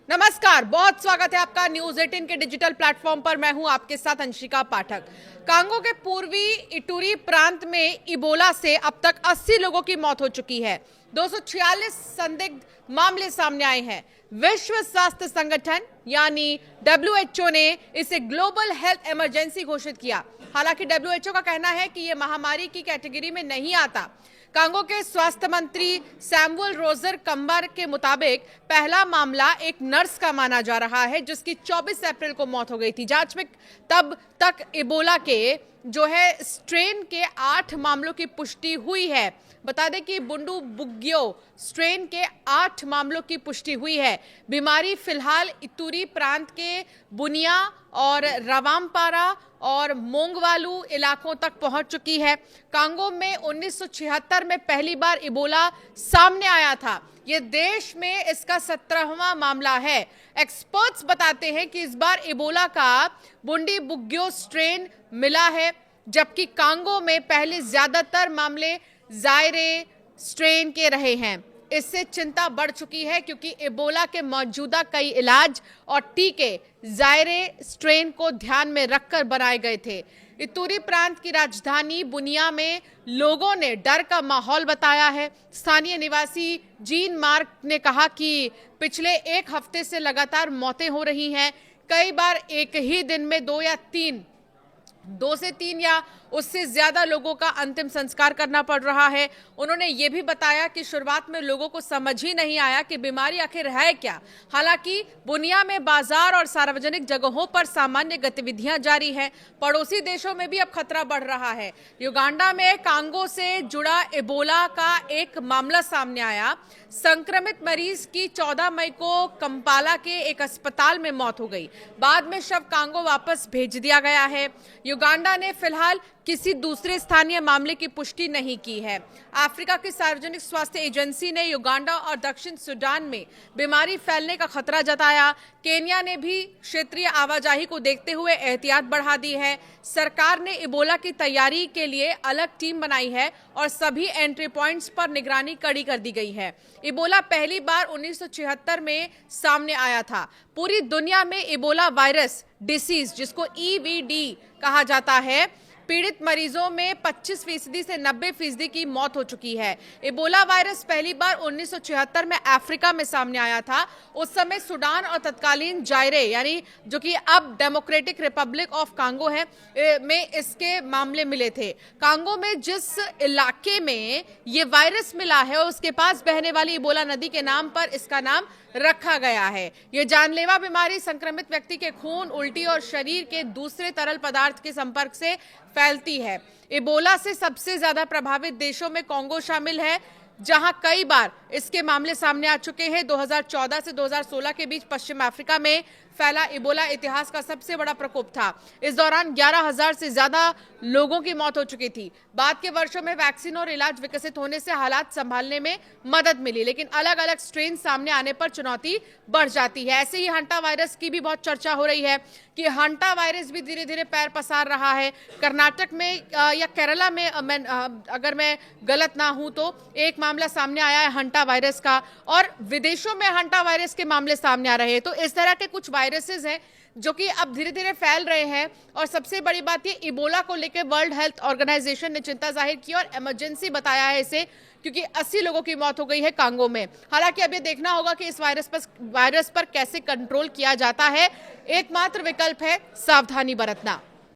नमस्कार, बहुत स्वागत है आपका न्यूज 18 के डिजिटल प्लेटफॉर्म पर। मैं हूं आपके साथ अंशिका पाठक। कांगो के पूर्वी इटूरी प्रांत में इबोला से अब तक 80 लोगों की मौत हो चुकी है। 246 संदिग्ध मामले सामने आए हैं। विश्व स्वास्थ्य संगठन यानी WHO ने इसे ग्लोबल हेल्थ इमरजेंसी घोषित किया। हालांकि WHO का कहना है कि यह महामारी की कैटेगरी में नहीं आता। कांगो के स्वास्थ्य मंत्री सैमुअल रोजर कंबर के मुताबिक पहला मामला एक नर्स का माना जा रहा है, जिसकी 24 अप्रैल को मौत हो गई थी। जांच में तब तक इबोला के स्ट्रेन के 8 मामलों की पुष्टि हुई है। बता दें कि बुंडू बुग्यो स्ट्रेन के 8 मामलों की पुष्टि हुई है। बीमारी फिलहाल इतूरी प्रांत के बुनिया और रवामपारा और मोंगवालू इलाकों तक पहुंच चुकी है। कांगो में 1976 में पहली बार इबोला सामने आया था। ये देश में इसका 17वां मामला है। एक्सपर्ट्स बताते हैं कि इस बार इबोला का बुंडी बुग्यो स्ट्रेन मिला है, जबकि कांगो में पहले ज्यादातर मामले जायरे स्ट्रेन के रहे हैं। इससे चिंता बढ़ चुकी है क्योंकि इबोला के मौजूदा कई इलाज और टीके जायरे स्ट्रेन को ध्यान में रखकर बनाए गए थे। इतूरी प्रांत की राजधानी बुनिया में लोगों ने डर का माहौल बताया है। स्थानीय निवासी जीन मार्क ने कहा कि पिछले 1 हफ्ते से लगातार मौतें हो रही हैं। कई बार एक ही दिन में 2 से 3 या उससे ज्यादा लोगों का अंतिम संस्कार करना पड़ रहा है। उन्होंने ये भी बताया कि शुरुआत में लोगों को समझ ही नहीं आया कि बीमारी आखिर है क्या। हालांकि बुनिया में बाजार और सार्वजनिक जगहों पर सामान्य गतिविधियां जारी हैं। पड़ोसी देशों में भी अब खतरा बढ़ रहा है। युगांडा में कांगो से जुड़ा इबोला का एक मामला सामने आया। संक्रमित मरीज की 14 मई को कंपाला के एक अस्पताल में मौत हो गई। बाद में शव कांगो वापस भेज दिया गया है। युगांडा ने फिलहाल किसी दूसरे स्थानीय मामले की पुष्टि नहीं की है। अफ्रीका की सार्वजनिक स्वास्थ्य एजेंसी ने युगांडा और दक्षिण सूडान में बीमारी फैलने का खतरा जताया। केन्या ने भी क्षेत्रीय आवाजाही को देखते हुए एहतियात बढ़ा दी है। सरकार ने इबोला की तैयारी के लिए अलग टीम बनाई है और सभी एंट्री पॉइंट्स पर निगरानी कड़ी कर दी गई है। इबोला पहली बार 1976 में सामने आया था। पूरी दुनिया में इबोला वायरस डिसीज, जिसको EVD कहा जाता है, पीड़ित मरीजों में 25% से 90% की मौत हो चुकी है। इबोला वायरस पहली बार 1976 में अफ्रीका में सामने आया था। उस समय सूडान और तत्कालीन जायरे यानी जो कि अब डेमोक्रेटिक रिपब्लिक ऑफ कांगो है में इसके मामले मिले थे। कांगो में जिस इलाके में ये वायरस मिला है उसके पास बहने वाली इबोला नदी के नाम पर इसका नाम रखा गया है। ये जानलेवा बीमारी संक्रमित व्यक्ति के खून, उल्टी और शरीर के दूसरे तरल पदार्थ के संपर्क से फैलती है। इबोला से सबसे ज्यादा प्रभावित देशों में कांगो शामिल है, जहां कई बार इसके मामले सामने आ चुके हैं। 2014 से 2016 के बीच पश्चिम अफ्रीका में फैला इबोला इतिहास का सबसे बड़ा प्रकोप था। इस दौरान 11,000 से ज्यादा लोगों की मौत हो चुकी थी। बाद के वर्षों में वैक्सीन और इलाज विकसित होने से हालात संभालने में मदद मिली, लेकिन अलग अलग स्ट्रेन सामने आने पर चुनौती बढ़ जाती है। ऐसे ही हंटा वायरस की भी बहुत चर्चा हो रही है कि हंटा वायरस भी धीरे धीरे पैर पसार रहा है। कर्नाटक में या केरला में अगर मैं गलत ना हूं तो एक मामला सामने आया है हंटा वायरस का, और विदेशों में हंटा वायरस के मामले सामने आ रहे हैं। तो इस तरह के कुछ वायरसेस हैं जो कि अब धीरे धीरे फैल रहे हैं। और सबसे बड़ी बात ये, इबोला को लेकर वर्ल्ड हेल्थ ऑर्गेनाइजेशन ने चिंता जाहिर की और इमरजेंसी बताया है इसे, क्योंकि 80 लोगों की मौत हो गई है कांगो में। हालांकि अब ये देखना होगा कि इस वायरस पर कैसे कंट्रोल किया जाता है। एकमात्र विकल्प है सावधानी बरतना।